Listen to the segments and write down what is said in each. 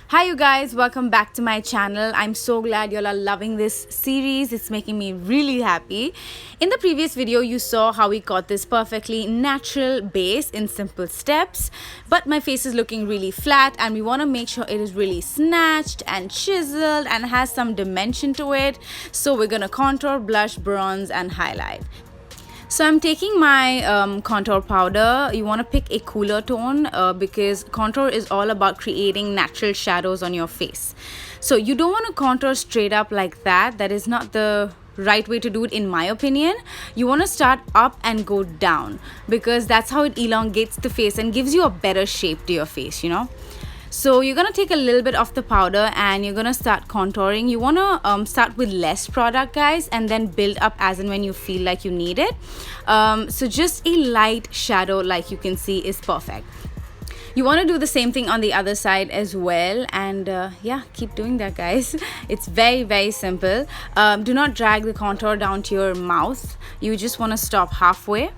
Hi you guys, welcome back to my channel. I'm so glad y'all are loving this series. It's making me really happy. In the previous video, you saw how we got this perfectly natural base in simple steps, but my face is looking really flat and we want to make sure it is really snatched and chiseled and has some dimension to it. So we're gonna contour, blush, bronze and highlight. So I'm taking my contour powder. You want to pick a cooler tone because contour is all about creating natural shadows on your face. So you don't want to contour straight up like that. That is not the right way to do it in my opinion. You want to start up and go down because that's how it elongates the face and gives you a better shape to your face, you know. So you're going to take a little bit of the powder and you're going to start contouring. You want to start with less product, guys, and then build up as and when you feel like you need it. So just a light shadow, like you can see, is perfect. You want to do the same thing on the other side as well, and yeah, keep doing that, guys. It's very simple. Do not drag the contour down to your mouth. You just want to stop halfway.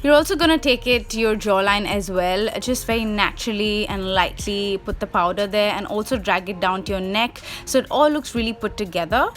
You're also going to take it to your jawline as well, just very naturally and lightly put the powder there and also drag it down to your neck so it all looks really put together.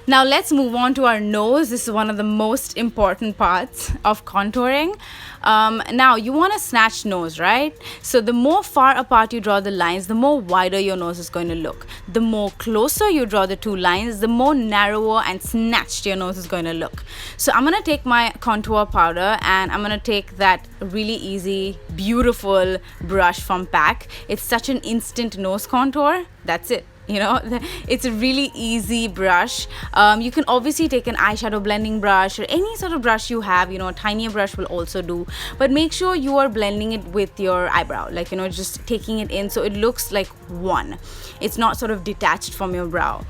Now let's move on to our nose. This is one of the most important parts of contouring. Now you want a snatched nose, right? So the more far apart you draw the lines, the more wider your nose is going to look. The more closer you draw the two lines, the more narrower and snatched your nose is going to look. So I'm going to take my contour powder and I'm going to take that really easy, beautiful brush from PAC. It's such an instant nose contour. That's it. You know, it's a really easy brush. You can obviously take an eyeshadow blending brush or any sort of brush you have. You know, a tinier brush will also do, but make sure you are blending it with your eyebrow, like, you know, just taking it in so it looks like one. It's not sort of detached from your brow.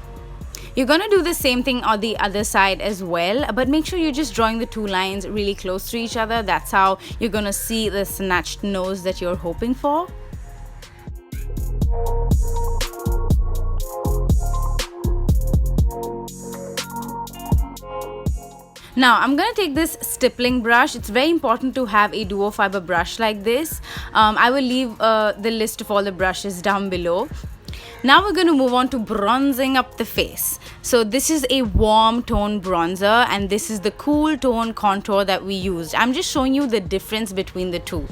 You're gonna do the same thing on the other side as well, but make sure you're just drawing the two lines really close to each other. That's how you're gonna see the snatched nose that you're hoping for. Now I'm going to take this stippling brush. It's very important to have a duo fiber brush like this. I will leave the list of all the brushes down below. Now we're going to move on to bronzing up the face. So this is a warm tone bronzer and this is the cool tone contour that we used. I'm just showing you the difference between the two.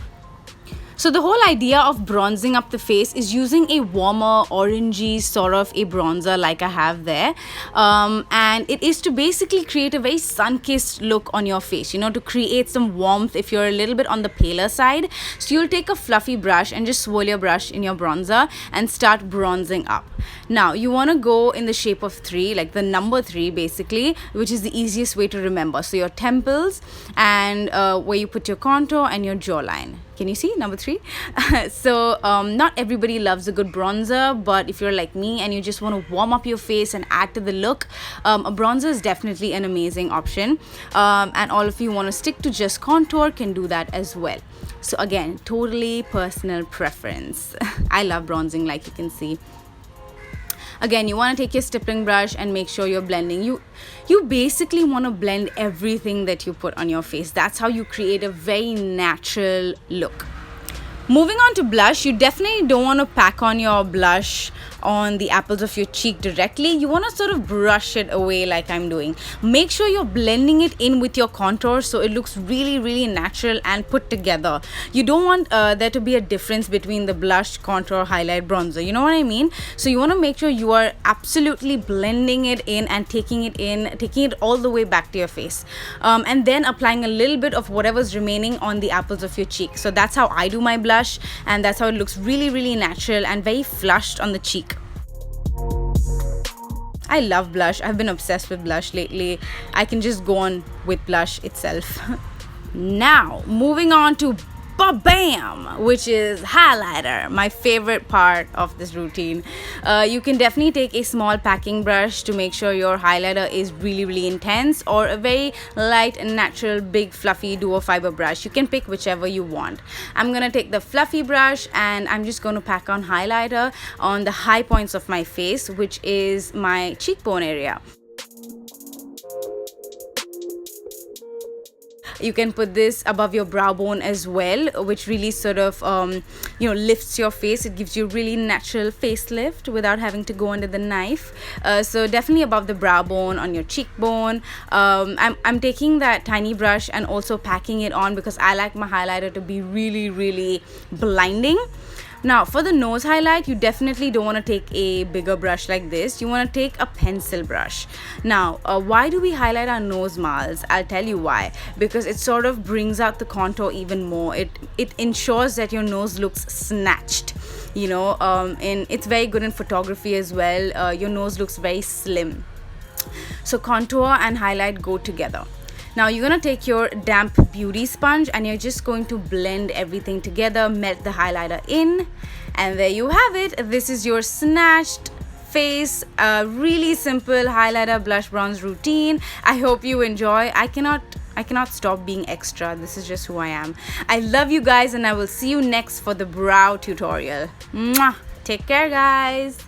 So the whole idea of bronzing up the face is using a warmer orangey sort of a bronzer like I have there, and it is to basically create a very sun-kissed look on your face, you know, to create some warmth if you're a little bit on the paler side. So you'll take a fluffy brush and just swirl your brush in your bronzer and start bronzing up. Now you want to go in the shape of 3, like the number 3 basically, which is the easiest way to remember. So your temples and where you put your contour and your jawline. Can you see number 3? So not everybody loves a good bronzer, but if you're like me and you just want to warm up your face and add to the look, a bronzer is definitely an amazing option. And all of you want to stick to just contour can do that as well. So again, totally personal preference. I love bronzing, like you can see. Again, you want to take your stippling brush and make sure you're blending. You basically want to blend everything that you put on your face. That's how you create a very natural look. Moving on to blush, you definitely don't want to pack on your blush on the apples of your cheek directly. You want to sort of brush it away like I'm doing. Make sure you're blending it in with your contour so it looks really natural and put together. You don't want there to be a difference between the blush, contour, highlight, bronzer. You know what I mean? So you want to make sure you are absolutely blending it in and taking it all the way back to your face. And then applying a little bit of whatever's remaining on the apples of your cheek. So that's how I do my blush, and that's how it looks really natural and very flushed on the cheek. I love blush. I've been obsessed with blush lately. I can just go on with blush itself. Now, moving on to Ba-bam, which is highlighter, my favorite part of this routine. You can definitely take a small packing brush to make sure your highlighter is really intense, or a very light and natural big fluffy duo fiber brush. You can pick whichever you want. I'm gonna take the fluffy brush and I'm just going to pack on highlighter on the high points of my face, which is my cheekbone area. You can put this above your brow bone as well, which really sort of lifts your face. It gives you really natural facelift without having to go under the knife. So definitely above the brow bone, on your cheekbone. I'm taking that tiny brush and also packing it on because I like my highlighter to be really blinding. Now for the nose highlight, you definitely don't want to take a bigger brush like this. You want to take a pencil brush. Now why do we highlight our nose marls? I'll tell you why. Because it sort of brings out the contour even more. It ensures that your nose looks snatched, and it's very good in photography as well. Your nose looks very slim. So contour and highlight go together. Now you're going to take your damp beauty sponge and you're just going to blend everything together, melt the highlighter in, and there you have it. This is your snatched face, really simple highlighter blush bronze routine. I hope you enjoy. I cannot stop being extra. This is just who I am. I love you guys and I will see you next for the brow tutorial. Mwah! Take care, guys.